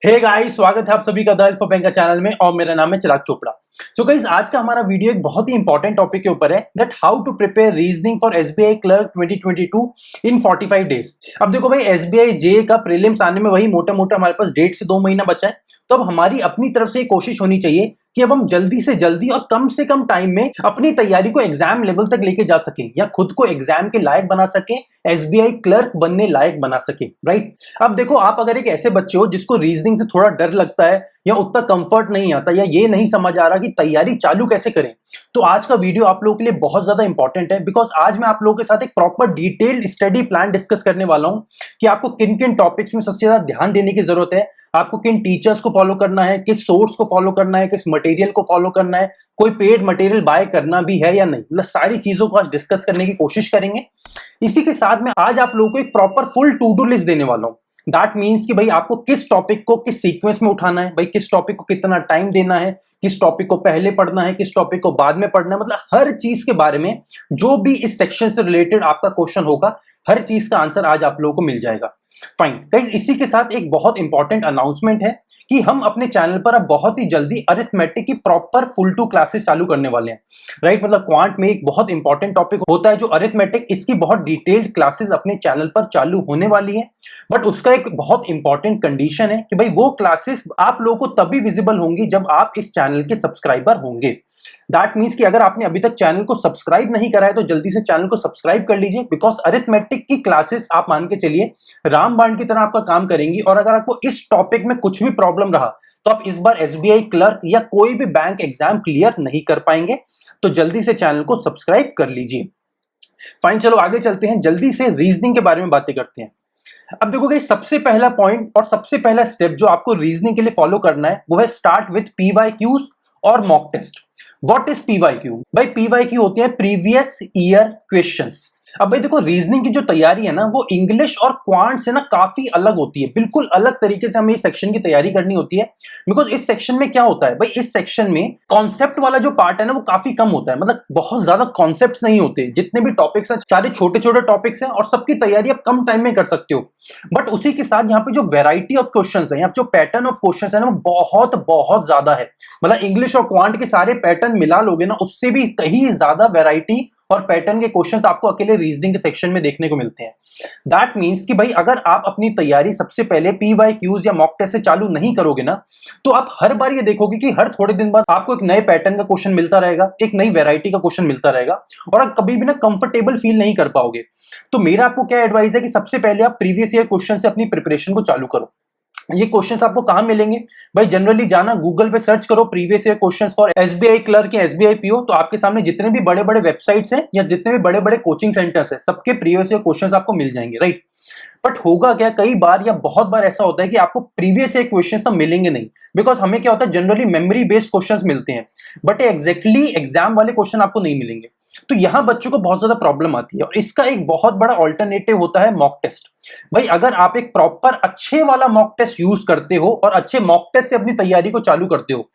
Hey guys, स्वागत है आप सभी का the help of bank channel में और मेरा नाम है चिराग चोपड़ा। सो गाइस, आज का हमारा वीडियो एक बहुत ही इंपॉर्टेंट टॉपिक के ऊपर है that how to prepare reasoning for SBI clerk 2022 in 45 days. अब देखो भाई, एसबीआई जे का प्रीलिम्स आने में वही मोटा मोटा हमारे पास 1.5 से 2 महीना बचा है। तो अब हमारी अपनी तरफ से कोशिश होनी चाहिए कि अब हम जल्दी से जल्दी और कम से कम टाइम में अपनी तैयारी को एग्जाम लेवल तक लेके जा सकें या खुद को एग्जाम के लायक बना सकें, एसबीआई क्लर्क बनने लायक बना सकें। राइट। अब देखो, आप अगर एक ऐसे बच्चे हो जिसको रीजनिंग से थोड़ा डर लगता है या उतना कंफर्ट नहीं आता या ये नहीं समझ आ रहा कि तैयारी चालू कैसे करें, तो आज का वीडियो आप लोगों के लिए बहुत ज्यादा इंपॉर्टेंट है। बिकॉज आज मैं आप लोगों के साथ एक proper detailed study plan discuss करने वाला हूं कि आपको किन किन टॉपिक्स में सबसे ज्यादा ध्यान देने की जरूरत है, आपको किन टीचर्स को फॉलो करना है, किस सोर्स को फॉलो करना है, किस मटेरियल को फॉलो करना है, कोई पेड मटेरियल बाय करना भी है या नहीं। मतलब सारी चीजों को आज डिस्कस करने की कोशिश करेंगे। इसी के साथ में आज आप लोगों को एक proper full to do list देने वाला हूं। दैट मीन्स कि भाई आपको किस टॉपिक को किस सीक्वेंस में उठाना है, भाई किस टॉपिक को कितना टाइम देना है, किस टॉपिक को पहले पढ़ना है, किस टॉपिक को बाद में पढ़ना है। मतलब हर चीज के बारे में जो भी इस सेक्शन से रिलेटेड आपका क्वेश्चन होगा, हर चीज का आंसर आज आप लोगों को मिल जाएगा। फाइन गाइस, इसी के साथ एक बहुत इंपॉर्टेंट अनाउंसमेंट है कि हम अपने चैनल पर अब बहुत ही जल्दी अरिथमेटिक की प्रॉपर फुल टू क्लासेस चालू करने वाले हैं। राइट। मतलब क्वांट में एक बहुत इंपॉर्टेंट टॉपिक होता है जो अरिथमेटिक, इसकी बहुत डिटेल्ड क्लासेस अपने चैनल पर चालू होने वाली है। बट उसका एक बहुत इंपॉर्टेंट कंडीशन है कि भाई वो क्लासेस आप लोगों को तभी विजिबल होंगी जब आप इस चैनल के सब्सक्राइबर होंगे। दैट मीन्स कि अगर आपने अभी तक चैनल को सब्सक्राइब नहीं करा है तो जल्दी से चैनल को सब्सक्राइब कर लीजिए। बिकॉज अरिथमेटिक की क्लासेस आप मान के चलिए रामबाण की तरह आपका काम करेंगी। और अगर आपको इस टॉपिक में कुछ भी प्रॉब्लम रहा तो आप इस बार एसबीआई क्लर्क या कोई भी बैंक एग्जाम क्लियर नहीं कर पाएंगे। तो जल्दी से चैनल को सब्सक्राइब कर लीजिए। फाइन, चलो आगे चलते हैं, जल्दी से रीजनिंग के बारे में बातें करते हैं। अब देखो गाइस, सबसे पहला पॉइंट और सबसे पहला स्टेप जो आपको रीजनिंग के लिए फॉलो करना है वो है स्टार्ट विथ पीवाईक्यूज और mock test. What is PYQ? भाई पीवाईक्यू होते हैं प्रीवियस ईयर क्वेश्चंस। अब भाई देखो, रीजनिंग की जो तैयारी है ना वो इंग्लिश और क्वांट से ना काफी अलग होती है। बिल्कुल अलग तरीके से हमें इस सेक्शन की तैयारी करनी होती है। बिकॉज इस सेक्शन में क्या होता है भाई, इस सेक्शन में कॉन्सेप्ट वाला जो पार्ट है ना वो काफी कम होता है। मतलब बहुत ज्यादा कॉन्सेप्ट्स नहीं होते। जितने भी टॉपिक्स हैं सारे छोटे छोटे टॉपिक्स हैं और सबकी तैयारी आप कम टाइम में कर सकते हो। बट उसी के साथ यहाँ पे जो वेराइटी ऑफ क्वेश्चंस है, यहाँ पे जो पैटर्न ऑफ क्वेश्चंस है ना वो बहुत बहुत ज्यादा है। मतलब इंग्लिश और क्वांट के सारे पैटर्न मिला लोगे ना उससे भी कहीं ज्यादा वेराइटी और पैटर्न के क्वेश्चंस आपको अकेले रीजनिंग के सेक्शन में देखने को मिलते हैं। दैट मींस कि भाई अगर आप अपनी तैयारी सबसे पहले पीवाईक्यूज या मॉक टेस्ट से चालू नहीं करोगे ना तो आप हर बार ये देखोगे कि हर थोड़े दिन बाद आपको एक नए पैटर्न का क्वेश्चन मिलता रहेगा, एक नई वेराइटी का क्वेश्चन मिलता रहेगा और आप कभी भी ना कंफर्टेबल फील नहीं कर पाओगे। तो मेरा आपको क्या एडवाइस है कि सबसे पहले आप प्रीवियस ईयर क्वेश्चन से अपनी प्रिपरेशन को चालू करो। ये क्वेश्चंस आपको कहां मिलेंगे भाई? जनरली जाना गूगल पे सर्च करो previous year questions for SBI clerk या एसबीआई पीओ, तो आपके सामने जितने भी बड़े बड़े वेबसाइट्स हैं या जितने भी बड़े बड़े कोचिंग सेंटर्स हैं सबके प्रीवियस ईयर क्वेश्चंस आपको मिल जाएंगे। राइट। बट होगा क्या, कई बार या बहुत बार ऐसा होता है कि आपको प्रीवियस ईयर क्वेश्चंस तो मिलेंगे नहीं। बिकॉज हमें क्या होता है, जनरली मेमोरी बेस्ड क्वेश्चंस मिलते हैं बट एग्जैक्टली एग्जाम वाले क्वेश्चन आपको नहीं मिलेंगे। तो यहां बच्चों को बहुत ज्यादा प्रॉब्लम आती है और इसका एक बहुत बड़ा ऑल्टरनेटिव होता है मॉक टेस्ट। भाई अगर आप एक प्रॉपर अच्छे वाला मॉक टेस्ट यूज करते हो और अच्छे मॉक टेस्ट से अपनी तैयारी को चालू करते हो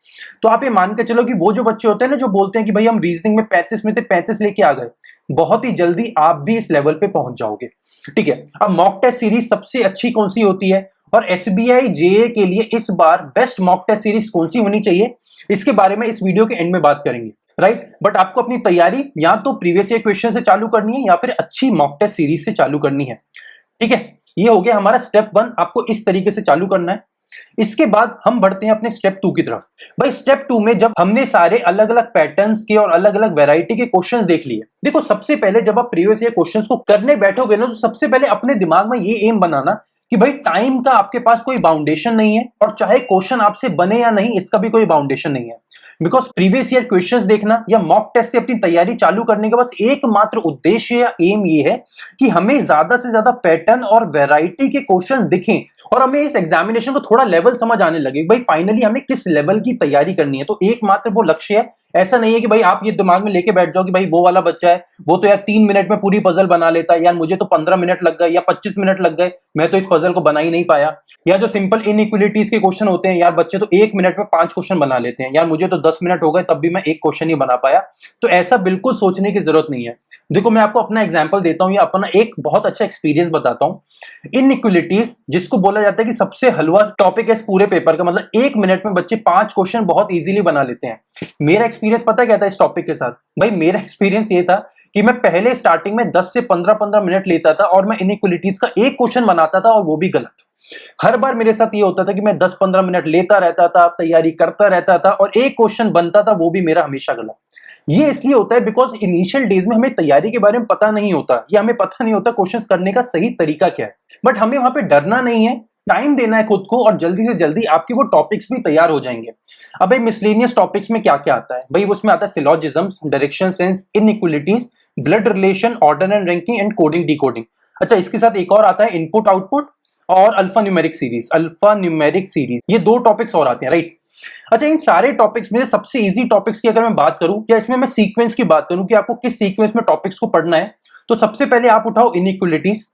तो आप ये मान के चलो कि वो जो बच्चे होते हैं ना जो बोलते हैं कि भाई हम रीजनिंग में 35 में थे 35 लेके आ गए, बहुत ही जल्दी आप भी इस लेवल पे पहुंच जाओगे। ठीक है। अब मॉक टेस्ट सीरीज सबसे अच्छी कौन सी होती है और एसबीआई जेए के लिए इस बार बेस्ट मॉक टेस्ट सीरीज कौन सी होनी चाहिए, इसके बारे में इस वीडियो के एंड में बात करेंगे। राइट। बट आपको अपनी तैयारी या तो प्रीवियस ईयर क्वेश्चन से चालू करनी है या फिर अच्छी मॉक टेस्ट सीरीज से चालू करनी है। ठीक है। ये हो गया हमारा स्टेप 1, आपको इस तरीके से चालू करना है। इसके बाद हम बढ़ते हैं अपने स्टेप 2 की तरफ। भाई स्टेप 2 में जब हमने सारे अलग अलग पैटर्न्स के और अलग अलग वैरायटी के क्वेश्चंस देख लिए, देखो सबसे पहले जब आप प्रीवियस ईयर क्वेश्चंस को करने बैठोगे ना तो सबसे पहले अपने दिमाग में ये एम बनाना कि भाई टाइम का आपके पास कोई बाउंडेशन नहीं है और चाहे क्वेश्चन आपसे बने या नहीं इसका भी कोई बाउंडेशन नहीं है। बिकॉज प्रीवियस ईयर क्वेश्चंस देखना या मॉक टेस्ट से अपनी तैयारी चालू करने का बस एकमात्र उद्देश्य या एम ये है कि हमें ज्यादा से ज्यादा पैटर्न और वैरायटी के क्वेश्चंस दिखें और हमें इस एग्जामिनेशन को थोड़ा लेवल समझ आने लगे भाई फाइनली हमें किस लेवल की तैयारी करनी है। तो एकमात्र वो लक्ष्य है ऐसा नहीं है कि भाई आप ये दिमाग में लेके बैठ जाओ कि भाई वो वाला बच्चा है, वो तो यार 3 मिनट में पूरी पजल बना लेता है, यार मुझे तो 15 मिनट लग गए या 25 मिनट लग गए, मैं तो इस पजल को बना ही नहीं पाया। या जो सिंपल इनइक्वलिटीज के क्वेश्चन होते हैं, यार बच्चे तो 1 मिनट में 5 क्वेश्चन बना लेते हैं, यार मुझे तो 10 मिनट हो गए तब भी मैं एक क्वेश्चन ही बना पाया। तो ऐसा बिल्कुल सोचने की जरूरत नहीं है। देखो मैं आपको अपना एग्जांपल देता हूं या अपना एक बहुत अच्छा एक्सपीरियंस बताता हूं। इनइक्वलिटीज जिसको बोला जाता है कि सबसे हलवा टॉपिक है इस पूरे पेपर का, मतलब 1 मिनट में बच्चे 5 क्वेश्चन बहुत इजीली बना लेते हैं। मेरा एक्सपीरियंस पता क्या था इस टॉपिक के साथ? भाई मेरा एक्सपीरियंस ये था कि मैं पहले स्टार्टिंग में 10 से 15 मिनट लेता था और मैं इनइक्वलिटीज का एक क्वेश्चन बनाता था और वो भी गलत। हर बार मेरे साथ ये होता था कि मैं 10-15 मिनट लेता रहता था, तैयारी करता रहता था और एक क्वेश्चन बनता था वो भी मेरा हमेशा गलत। ये इसलिए होता है बिकॉज इनिशियल डेज में हमें तैयारी के बारे में पता नहीं होता या हमें पता नहीं होता क्वेश्चंस करने का सही तरीका क्या है। बट हमें वहां पे डरना नहीं है, टाइम देना है खुद को और जल्दी से जल्दी आपके वो टॉपिक्स भी तैयार हो जाएंगे। अब भाई मिसलेनियस टॉपिक्स में क्या क्या आता है भाई? उसमें आता है syllogisms, direction sense, inequalities, blood relation, order and ranking and coding decoding. अच्छा, इसके साथ एक और आता है इनपुट आउटपुट और alpha numeric series. Alpha numeric series, ये 2 टॉपिक्स और आते हैं, राइट? अच्छा, इन सारे टॉपिक्स में सबसे इजी टॉपिक्स की अगर मैं बात करूं या इसमें मैं सीक्वेंस की बात करूं कि आपको किस सीक्वेंस में टॉपिक्स को पढ़ना है, तो सबसे पहले आप उठाओ इनइक्वलिटीज,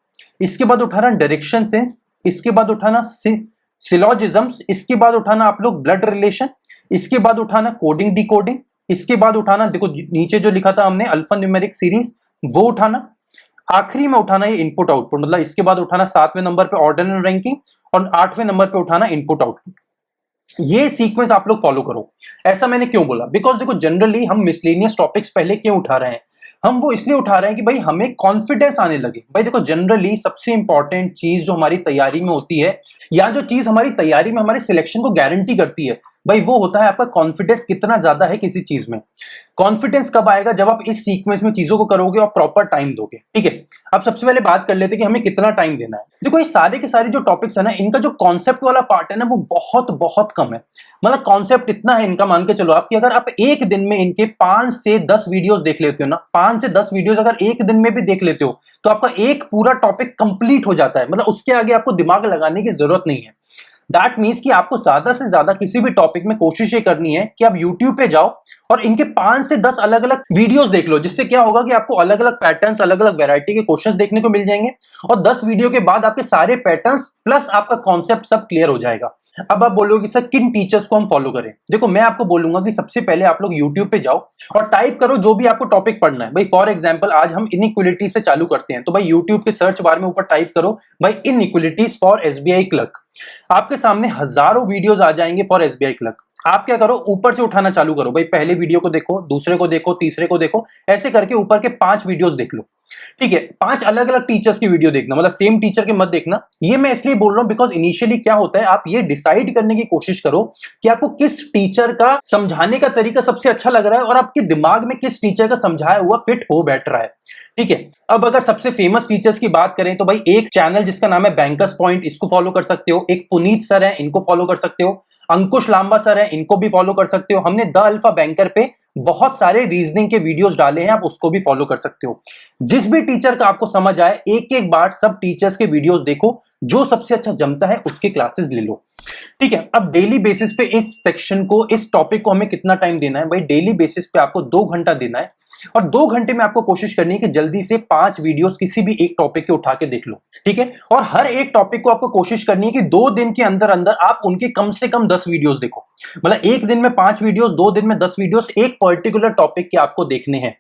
इसके बाद उठाना डायरेक्शन सेंस, इसके बाद उठाना सिलॉजिज्म्स, इसके बाद उठाना आप लोग ब्लड रिलेशन, इसके बाद उठाना कोडिंग डिकोडिंग, इसके बाद उठाना देखो नीचे जो लिखा था हमने अल्फा न्यूमेरिक सीरीज वो उठाना, आखिरी में उठाना ये इनपुट आउटपुट, मतलब इसके बाद उठाना 7वें नंबर पे ऑर्डर एंड रैंकिंग और 8वें नंबर पे उठाना इनपुट आउटपुट। ये सीक्वेंस आप लोग फॉलो करो। ऐसा मैंने क्यों बोला? बिकॉज देखो जनरली हम मिसलेनियस टॉपिक्स पहले क्यों उठा रहे हैं? हम वो इसलिए उठा रहे हैं कि भाई हमें कॉन्फिडेंस आने लगे। भाई देखो जनरली सबसे इंपॉर्टेंट चीज जो हमारी तैयारी में होती है या जो चीज हमारी तैयारी में हमारे सिलेक्शन को गारंटी करती है, भाई वो होता है आपका कॉन्फिडेंस कितना ज्यादा है किसी चीज में। कॉन्फिडेंस कब आएगा? जब आप इस सीक्वेंस में चीजों को करोगे और प्रॉपर टाइम दोगे। ठीक है, अब सबसे पहले बात कर लेते हैं कि हमें कितना टाइम देना है। देखो ये सारे के सारे जो टॉपिक्स है ना, इनका जो कॉन्सेप्ट वाला पार्ट है ना वो बहुत बहुत कम है। मतलब कॉन्सेप्ट इतना है इनका, मान के चलो आप कि अगर आप एक दिन में इनके 5 से 10 वीडियोस देख लेते हो ना, 5 से 10 वीडियोस अगर एक दिन में भी देख लेते हो तो आपका एक पूरा टॉपिक कंप्लीट हो जाता है। मतलब उसके आगे आपको दिमाग लगाने की जरूरत नहीं है। दैट मीन्स कि आपको ज्यादा से ज्यादा किसी भी टॉपिक में कोशिश ये करनी है कि आप YouTube पे जाओ और इनके 5 से 10 अलग अलग वीडियोस देख लो, जिससे क्या होगा कि आपको अलग अलग पैटर्न्स, अलग अलग वैरायटी के क्वेश्चंस देखने को मिल जाएंगे और 10 वीडियो के बाद आपके सारे पैटर्न्स प्लस आपका कॉन्सेप्ट सब क्लियर हो जाएगा। अब आप बोलोगे सर किन टीचर्स को हम फॉलो करें? देखो मैं आपको बोलूंगा कि सबसे पहले आप लोग YouTube पे जाओ और टाइप करो जो भी आपको टॉपिक पढ़ना है। भाई फॉर एग्जांपल आज हम इनइक्वलिटी से चालू करते हैं, तो भाई YouTube के सर्च बार में ऊपर टाइप करो भाई इनइक्वलिटीज फॉर एसबीआई क्लर्क। आपके सामने हजारों वीडियोस आ जाएंगे फॉर एसबीआई क्लर्क। आप क्या करो, ऊपर से उठाना चालू करो। भाई पहले वीडियो को देखो, दूसरे को देखो, तीसरे को देखो, ऐसे करके ऊपर के 5 वीडियोस देख लो। ठीक है, 5 अलग अलग टीचर्स की वीडियो देखना, मतलब सेम टीचर के मत देखना। ये मैं इसलिए बोल रहा हूं बिकॉज इनिशियली क्या होता है, आप ये डिसाइड करने की कोशिश करो कि आपको किस टीचर का समझाने का तरीका सबसे अच्छा लग रहा है और आपके दिमाग में किस टीचर का समझाया हुआ फिट हो बैठ रहा है। ठीक है, अब अगर सबसे फेमस टीचर्स की बात करें तो भाई एक चैनल जिसका नाम है बैंकर्स पॉइंट, इसको फॉलो कर सकते हो। एक पुनीत सर है, इनको फॉलो कर सकते हो। अंकुश लांबा सर है, इनको भी फॉलो कर सकते हो। हमने द अल्फा बैंकर पे बहुत सारे रीजनिंग के वीडियोस डाले हैं, आप उसको भी फॉलो कर सकते हो। जिस भी टीचर का आपको समझ आए एक एक बार सब टीचर्स के वीडियोस देखो, जो सबसे अच्छा जमता है उसके क्लासेस ले लो। ठीक है, अब डेली बेसिस पे इस सेक्शन को, इस टॉपिक को हमें कितना टाइम देना है? भाई डेली बेसिस पे आपको 2 घंटा देना है और 2 घंटे में आपको कोशिश करनी है कि जल्दी से 5 वीडियोस किसी भी एक टॉपिक के उठा के देख लो। ठीक है, और हर एक टॉपिक को आपको कोशिश करनी है कि 2 दिन के अंदर अंदर आप उनके कम से कम 10 वीडियोस देखो। मतलब एक दिन में 5 वीडियोस, 2 दिन में 10 वीडियोस एक पर्टिकुलर टॉपिक के आपको देखने हैं।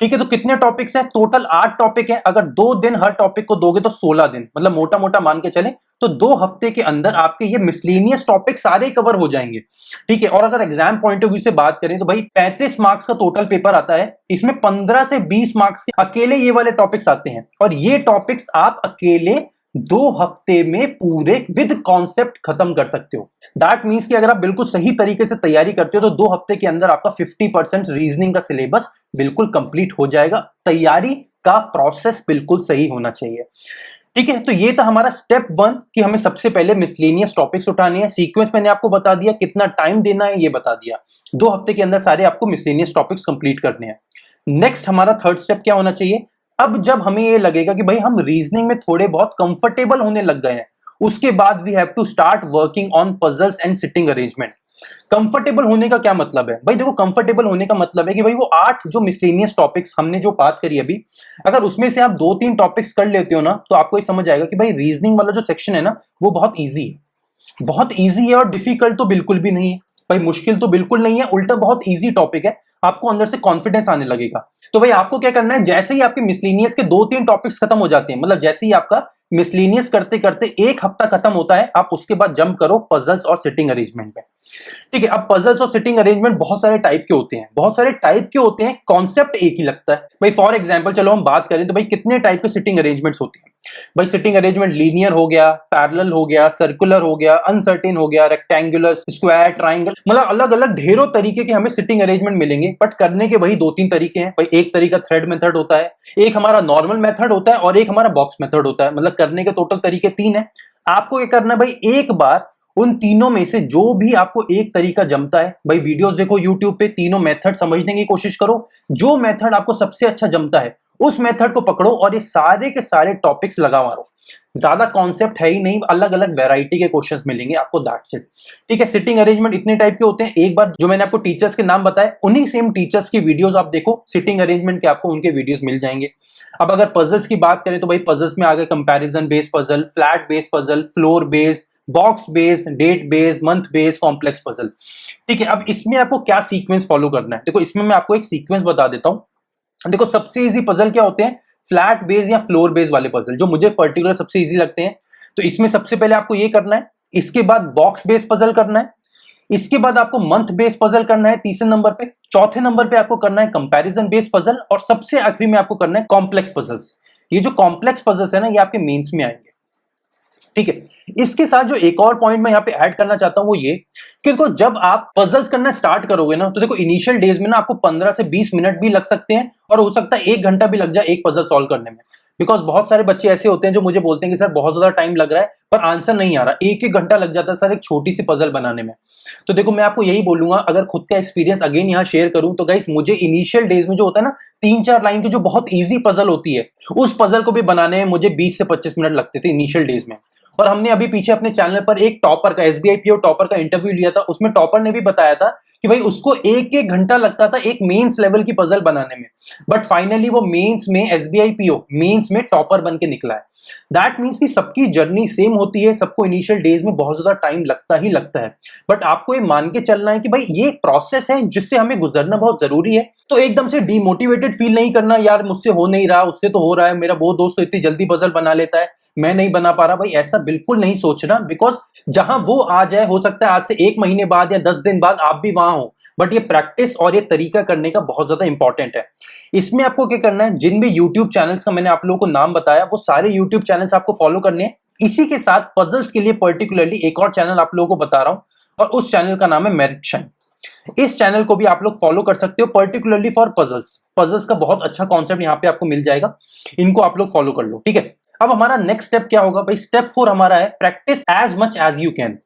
ठीक है, तो कितने टॉपिक्स हैं? टोटल 8 टॉपिक है। अगर 2 दिन हर टॉपिक को दोगे तो 16 दिन, मतलब मोटा मोटा मान के चले तो 2 हफ्ते के अंदर आपके ये मिसलेनियस टॉपिक सारे कवर हो जाएंगे। ठीक है, और अगर एग्जाम पॉइंट ऑफ व्यू से बात करें तो भाई 35 मार्क्स का टोटल पेपर आता है। इसमें 15 से 20 मार्क्स के अकेले ये वाले टॉपिक्स आते हैं और ये टॉपिक्स आप अकेले 2 हफ्ते में पूरे विद कॉन्सेप्ट खत्म कर सकते हो। दैट मीन्स कि अगर आप बिल्कुल सही तरीके से तैयारी करते हो तो 2 हफ्ते के अंदर आपका 50% रीजनिंग का सिलेबस बिल्कुल कंप्लीट हो जाएगा। तैयारी का प्रोसेस बिल्कुल सही होना चाहिए। ठीक है, तो ये था हमारा स्टेप 1 कि हमें सबसे पहले मिसलेनियस टॉपिक्स उठाने हैं। सीक्वेंस मैंने आपको बता दिया, कितना टाइम देना है ये बता दिया। 2 हफ्ते के अंदर सारे आपको मिसलेनियस टॉपिक्स कंप्लीट करने हैं। नेक्स्ट हमारा थर्ड स्टेप क्या होना चाहिए? अब जब हमें ये लगेगा कि भाई हम रीजनिंग में थोड़े बहुत कंफर्टेबल होने लग गए हैं उसके बाद we have to start working on puzzles and sitting arrangement. Comfortable होने का क्या मतलब है भाई? देखो, कंफर्टेबल होने का मतलब है कि भाई वो 8 जो मिसलेनियस टॉपिक्स हमने जो बात करी अभी, अगर उसमें से आप 2-3 टॉपिक्स कर लेते हो ना, तो आपको ये समझ आएगा कि भाई रीजनिंग वाला जो सेक्शन है ना, वो बहुत ईजी है। बहुत ईजी है, और डिफिकल्ट तो बिल्कुल भी नहीं है भाई, मुश्किल तो बिल्कुल नहीं है, उल्टा बहुत ईजी टॉपिक है। आपको अंदर से कॉन्फिडेंस आने लगेगा। तो भाई आपको क्या करना है, जैसे ही आपके मिसलेनियस के 2-3 टॉपिक्स खत्म हो जाते हैं, मतलब जैसे ही आपका मिसलेनियस करते करते एक हफ्ता खत्म होता है, आप उसके बाद जंप करो पजल्स और सिटिंग अरेंजमेंट पे। ठीक है, अब पजल्स और सिटिंग अरेंजमेंट बहुत सारे टाइप के होते हैं, बहुत सारे टाइप के होते हैं, कॉन्सेप्ट एक ही लगता है भाई। फॉर एग्जांपल चलो हम बात करें तो भाई कितने टाइप के सिटिंग अरेंजमेंट्स होते हैं भाई? सिटिंग अरेंजमेंट लीनियर हो गया, पैरेलल हो गया, सर्कुलर हो गया, अनसर्टेन हो गया, रेक्टेंगुलर, स्क्वायर, ट्राइंगल, मतलब अलग अलग ढेरों तरीके के हमें सिटिंग अरेंजमेंट मिलेंगे। बट करने के वही 2-3 तरीके हैं भाई। एक तरीका थ्रेड मेथड होता है, एक हमारा नॉर्मल मेथड होता है, और एक हमारा बॉक्स मेथड होता है। मतलब करने के टोटल तरीके 3 है। आपको क्या करना है भाई, एक बार उन तीनों में से जो भी आपको एक तरीका जमता है भाई, वीडियोस देखो यूट्यूब पे, तीनों मेथड समझने की कोशिश करो। जो मेथड आपको सबसे अच्छा जमता है उस मेथड को पकड़ो और ये सारे के सारे टॉपिक्स लगा मारो। ज्यादा कॉन्सेप्ट है ही नहीं, अलग अलग वैरायटी के क्वेश्चंस मिलेंगे आपको, दैट्स इट। ठीक है, सिटिंग अरेंजमेंट इतने टाइप के होते हैं। एक बार जो मैंने आपको टीचर्स के नाम बताए, उन्हीं सेम टीचर्स की वीडियोस आप देखो, सिटिंग अरेंजमेंट के आपको उनके वीडियोस मिल जाएंगे। अब अगर पजल्स की बात करें तो भाई पजल्स में आ गए comparison based puzzle, flat based puzzle, floor based, box base, date base, month base, complex puzzle. ठीक है, अब इसमें आपको क्या सीक्वेंस फॉलो करना है? देखो इसमें मैं आपको एक सीक्वेंस बता देता हूं। देखो सबसे इजी पजल क्या होते हैं? फ्लैट बेस या फ्लोर बेस वाले पजल, जो मुझे पर्टिकुलर सबसे इजी लगते हैं। तो इसमें सबसे पहले आपको ये करना है, इसके बाद बॉक्स बेस पजल करना है, इसके बाद आपको मंथ बेस पजल करना है तीसरे नंबर पे, चौथे नंबर पे आपको करना है कंपैरिजन बेस पजल, और सबसे आखिरी में आपको करना है कॉम्प्लेक्स पजल्स। ये जो कॉम्प्लेक्स पजल्स है ना, ये आपके मेंस में आएंगे। ठीक है, इसके साथ जो एक और पॉइंट मैं यहाँ पे ऐड करना चाहता हूं वो ये कि देखो जब आप पजल्स करना स्टार्ट करोगे ना, तो देखो इनिशियल डेज में ना आपको 15 से 20 मिनट भी लग सकते हैं, और हो सकता है 1 घंटा भी लग जाए एक पजल सॉल्व करने में। बिकॉज बहुत सारे बच्चे ऐसे होते हैं जो मुझे बोलते हैं कि सर बहुत ज्यादा टाइम लग रहा है पर आंसर नहीं आ रहा, 1-1 घंटा लग जाता है सर एक छोटी सी पजल बनाने में। तो देखो मैं आपको यही बोलूंगा, अगर खुद का एक्सपीरियंस अगेन यहाँ शेयर करूं तो गाइस, मुझे इनिशियल डेज में जो होता है ना 3-4 लाइन की जो बहुत ईजी पजल होती है, उस पजल को भी बनाने में मुझे 20 से 25 मिनट लगते थे इनिशियल डेज में। और हमने अभी पीछे अपने चैनल पर एक टॉपर का, एसबीआई पीओ टॉपर का इंटरव्यू लिया था, उसमें टॉपर ने भी बताया था कि भाई उसको 1-1 घंटा लगता था एक मेंस लेवल की पजल बनाने में, बट फाइनली वो मेंस में, एसबीआई पीओ मेंस में टॉपर बन के निकला है। दैट मीन्स कि सबकी जर्नी सेम होती है, सबको इनिशियल डेज में बहुत ज्यादा टाइम लगता ही लगता है, बट आपको ये मान के चलना है कि भाई ये एक प्रोसेस है जिससे हमें गुजरना बहुत जरूरी है। तो एकदम से डीमोटिवेटेड फील नहीं करना, यार मुझसे हो नहीं रहा, उससे तो हो रहा है, मेरा वो दोस्त तो इतनी जल्दी पजल बना लेता है, मैं नहीं बना पा रहा, भाई ऐसा बिल्कुल नहीं सोचना। बिकॉज जहां वो आ जाए, हो सकता है आज से 1 महीने बाद या 10 दिन बाद आप भी वहां हो, बट ये प्रैक्टिस और ये तरीका करने का बहुत ज्यादा इंपॉर्टेंट है। इसमें आपको क्या करना है, जिन भी यूट्यूब चैनल्स का मैंने आप लोगों को नाम बताया, वो सारे यूट्यूब चैनल्स आपको फॉलो करने हैं। इसी के साथ पजल्स के लिए पर्टिकुलरली एक और चैनल आप लोगों को बता रहा हूं, और उस चैनल का नाम है मेरिट शाइन। इस चैनल को भी आप लोग फॉलो कर सकते हो पर्टिकुलरली फॉर पजल्स। पजल्स का बहुत अच्छा कॉन्सेप्ट यहाँ पे आपको मिल जाएगा, इनको आप लोग फॉलो कर लो। ठीक है, अब हमारा नेक्स्ट स्टेप क्या होगा भाई? स्टेप 4 हमारा है practice as much as you can.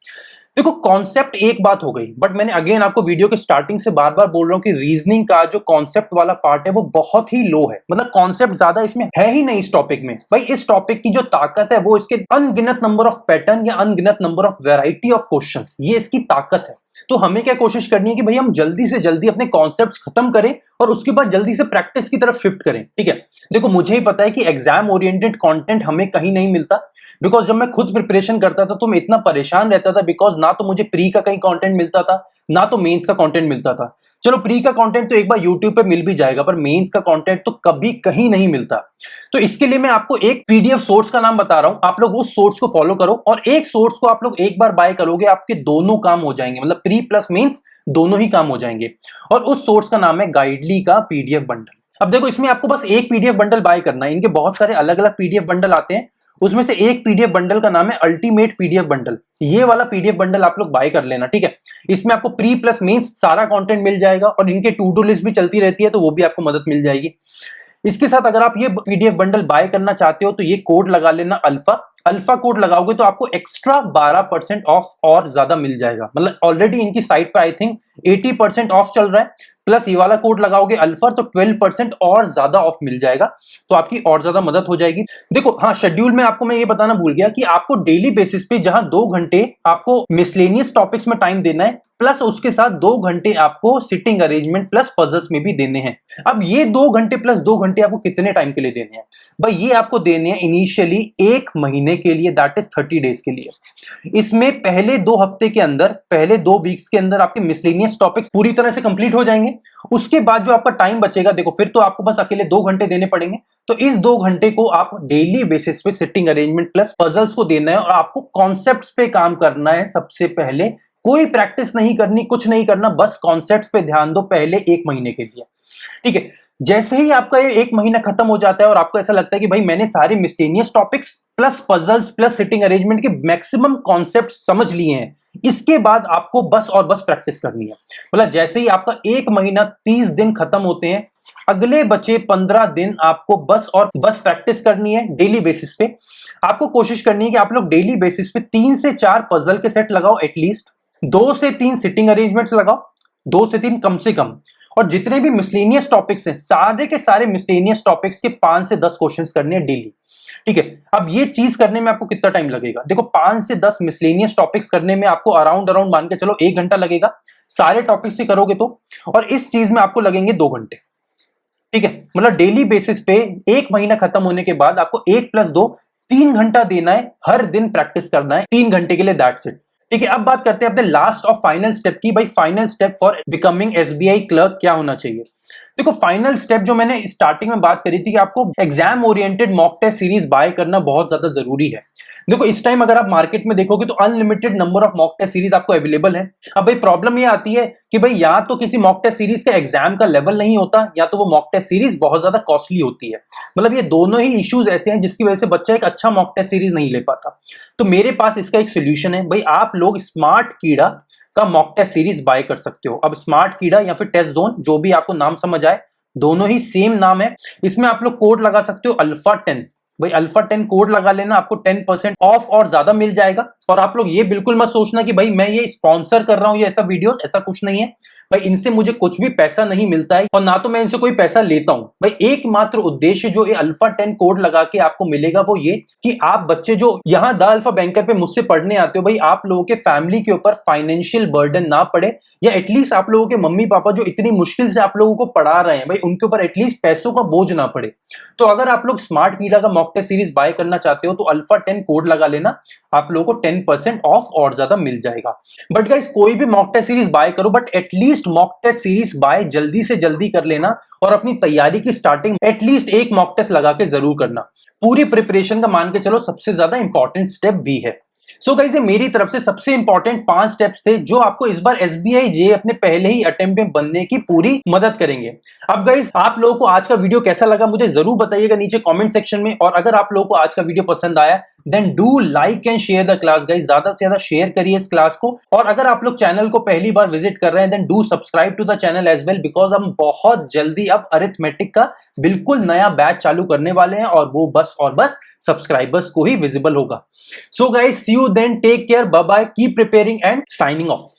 देखो कॉन्सेप्ट एक बात हो गई, बट मैंने अगेन आपको वीडियो के स्टार्टिंग से बार बार बोल रहा हूं कि रीजनिंग का जो कॉन्सेप्ट वाला पार्ट है वो बहुत ही लो है, मतलब कॉन्सेप्ट ज्यादा इसमें है ही नहीं इस टॉपिक में। भाई इस टॉपिक की जो ताकत है वो इसके अनगिनत नंबर ऑफ पैटर्न या अनगिनत number of variety of questions, ये इसकी ताकत है। तो हमें क्या कोशिश करनी है कि भाई हम जल्दी से जल्दी अपने कॉन्सेप्ट्स खत्म करें और उसके बाद जल्दी से प्रैक्टिस की तरफ शिफ्ट करें। ठीक है, देखो मुझे ही पता है कि एग्जाम ओरिएंटेड कंटेंट हमें कहीं नहीं मिलता, बिकॉज जब मैं खुद प्रिपरेशन करता था तो मैं इतना परेशान रहता था, बिकॉज ना तो मुझे प्री का कहीं कंटेंट मिलता था, ना तो मेंस का कंटेंट मिलता था। चलो प्री का कंटेंट तो एक बार यूट्यूब पे मिल भी जाएगा, पर मेंस का कंटेंट तो कभी कहीं नहीं मिलता। तो इसके लिए मैं आपको एक पीडीएफ सोर्स का नाम बता रहा हूं, आप लोग उस सोर्स को फॉलो करो, और एक सोर्स को आप लोग एक बार बाय करोगे, आपके दोनों काम हो जाएंगे, मतलब प्री प्लस मेंस दोनों ही काम हो जाएंगे। और उस सोर्स का नाम है गाइडली का पीडीएफ बंडल। अब देखो इसमें आपको बस एक पीडीएफ बंडल बाय करना है, इनके बहुत सारे अलग अलग पीडीएफ बंडल आते हैं, उसमें से एक पीडीएफ बंडल का नाम है अल्टीमेट पीडीएफ बंडल। ये वाला पीडीएफ बंडल आप लोग बाय कर लेना। ठीक है, इसमें आपको प्री प्लस मेंस सारा कंटेंट मिल जाएगा, और इनके टू डू लिस्ट भी चलती रहती है, तो वो भी आपको मदद मिल जाएगी। इसके साथ अगर आप ये पीडीएफ बंडल बाय करना चाहते हो तो ये कोड लगा लेना अल्फा। अल्फा कोड लगाओगे तो आपको एक्स्ट्रा 12% ऑफ और ज्यादा मिल जाएगा, मतलब ऑलरेडी इनकी साइट पे आई थिंक 80% ऑफ चल रहा है, प्लस ये वाला कोड लगाओगे अल्फा तो 12% और ज्यादा ऑफ मिल जाएगा, तो आपकी और ज्यादा मदद हो जाएगी। देखो हाँ, शेड्यूल में आपको मैं ये बताना भूल गया कि आपको डेली बेसिस पे जहां 2 घंटे आपको मिसलेनियस टॉपिक्स में टाइम देना है, प्लस उसके साथ 2 घंटे आपको सिटिंग अरेंजमेंट प्लस पजल्स में भी देने हैं। अब ये 2 घंटे प्लस 2 घंटे आपको कितने टाइम के लिए देने हैं भाई? ये आपको देने हैं इनिशियली 1 महीने के लिए, दैट इज 30 डेज के लिए। इसमें पहले 2 हफ्ते के अंदर, पहले 2 वीक्स के अंदर आपके मिसलेनियस टॉपिक्स पूरी तरह से कंप्लीट हो जाएंगे। उसके बाद जो आपका टाइम बचेगा, देखो फिर तो आपको बस अकेले 2 घंटे देने पड़ेंगे, तो इस 2 घंटे को आप डेली बेसिस पे सिटिंग अरेंजमेंट प्लस पजल्स को देना है और आपको कॉन्सेप्ट्स पे काम करना है। सबसे पहले कोई प्रैक्टिस नहीं करनी, कुछ नहीं करना, बस कॉन्सेप्ट्स पे ध्यान दो पहले 1 महीने के लिए, ठीक है। जैसे ही आपका ये 1 महीना खत्म हो जाता है और आपको ऐसा लगता है कि भाई मैंने सारे miscellaneous topics plus puzzles plus sitting arrangement के मैक्सिमम कॉन्सेप्ट समझ लिए हैं, इसके बाद आपको बस और बस प्रैक्टिस करनी है। मतलब जैसे ही आपका 1 महीना 30 दिन खत्म होते हैं, अगले बचे 15 दिन आपको बस और बस प्रैक्टिस करनी है डेली बेसिस पे। आपको कोशिश करनी है कि आप लोग डेली बेसिस पे 3 से 4 पजल के सेट लगाओ, एटलीस्ट 2 से 3 सिटिंग अरेंजमेंट्स लगाओ, 2 से 3 कम से कम। और जितने भी मिसलेनियस टॉपिक्स हैं, सारे के सारे मिसलेनियस टॉपिक्स के 5 से 10 क्वेश्चंस करने हैं डेली, ठीक है। अब ये चीज करने में आपको कितना टाइम लगेगा? देखो 5 से 10 मिसलेनियस टॉपिक्स करने में आपको अराउंड मान के चलो 1 घंटा लगेगा, सारे टॉपिक्स से करोगे तो। और इस चीज में आपको लगेंगे 2 घंटे, ठीक है। मतलब डेली बेसिस पे 1 महीना खत्म होने के बाद आपको 1 + 2 3 घंटा देना है, हर दिन प्रैक्टिस करना है 3 घंटे के लिए, दैट्स इट, ठीक है। अब बात करते हैं अपने लास्ट और फाइनल स्टेप की। भाई final step for becoming SBI clerk क्या होना चाहिए? देखो फाइनल स्टेप जो मैंने स्टार्टिंग में बात करी थी कि आपको exam oriented mock test series buy करना बहुत ज्यादा जरूरी है। देखो इस टाइम अगर आप मार्केट में देखोगे तो unlimited number of mock test series आपको अवेलेबल है। अब भाई प्रॉब्लम ये आती है कि भाई या तो किसी मॉक टेस्ट सीरीज का एग्जाम का लेवल नहीं होता, या तो वो मॉक टेस्ट सीरीज बहुत ज्यादा कॉस्टली होती है। मतलब ये दोनों ही इश्यूज ऐसे हैं जिसकी वजह से बच्चा एक अच्छा मॉक टेस्ट सीरीज नहीं ले पाता। तो मेरे पास इसका एक सोल्यूशन है। भाई आप लोग स्मार्ट कीड़ा का मॉक टेस्ट सीरीज बाय कर सकते हो। अब स्मार्ट कीड़ा या फिर टेस्ट जोन, जो भी आपको नाम समझ आए, दोनों ही सेम नाम है। इसमें आप लोग कोड लगा सकते हो अल्फा 10। भाई अल्फा 10 कोड लगा लेना, आपको 10% ऑफ और ज्यादा मिल जाएगा। और आप लोग ये बिल्कुल मत सोचना कि भाई मैं ये स्पॉन्सर कर रहा हूं या ऐसा वीडियोस, ऐसा कुछ नहीं है भाई। इनसे मुझे कुछ भी पैसा नहीं मिलता है और ना तो मैं इनसे कोई पैसा लेता हूं। भाई एकमात्र उद्देश्य जो ये अल्फा 10 कोड लगा के आपको मिलेगा वो ये कि आप बच्चे जो यहाँ द अल्फा बैंकर पे मुझसे पढ़ने आते हो, भाई आप लोगों के फैमिली के ऊपर फाइनेंशियल बर्डन ना पड़े, या एटलीस्ट आप लोगों के मम्मी पापा जो इतनी मुश्किल से आप लोगों को पढ़ा रहे हैं, भाई उनके ऊपर एटलीस्ट पैसों का बोझ ना पड़े। तो अगर आप लोग स्मार्ट कीड़ा का मॉक टेस्ट सीरीज बाय करना चाहते हो तो अल्फा 10 कोड लगा लेना, आप लोगों को 10% ऑफ और ज्यादा मिल जाएगा। बट गाइस कोई भी मॉक टेस्ट सीरीज बाय करो, but at least mock test series buy जल्दी से जल्दी कर लेना और अपनी तैयारी की स्टार्टिंग एटलीस्ट एक मॉक टेस्ट लगा के जरूर करना। पूरी प्रिपरेशन का मान के चलो सबसे ज्यादा इंपॉर्टेंट स्टेप भी है। सो गाइस ये मेरी तरफ से सबसे इंपॉर्टेंट 5 स्टेप्स थे जो आपको इस बार एसबीआई जे अपने पहले ही अटेम्प्ट में बनने की पूरी मदद करेंगे। अब गाइस आप लोगों को आज का वीडियो कैसा लगा मुझे जरूर बताइएगा नीचे कमेंट सेक्शन में। और अगर आप लोगों को आज का वीडियो पसंद आया then do like and share the class guys, ज्यादा से ज्यादा शेयर करिए इस क्लास को। और अगर आप लोग चैनल को पहली बार विजिट कर रहे हैं then do subscribe to the channel as well, because हम बहुत जल्दी अब अरिथमेटिक का बिल्कुल नया बैच चालू करने वाले हैं और वो बस और बस सब्सक्राइबर्स को ही विजिबल होगा। So guys see you then, take care, bye bye, keep preparing and signing of.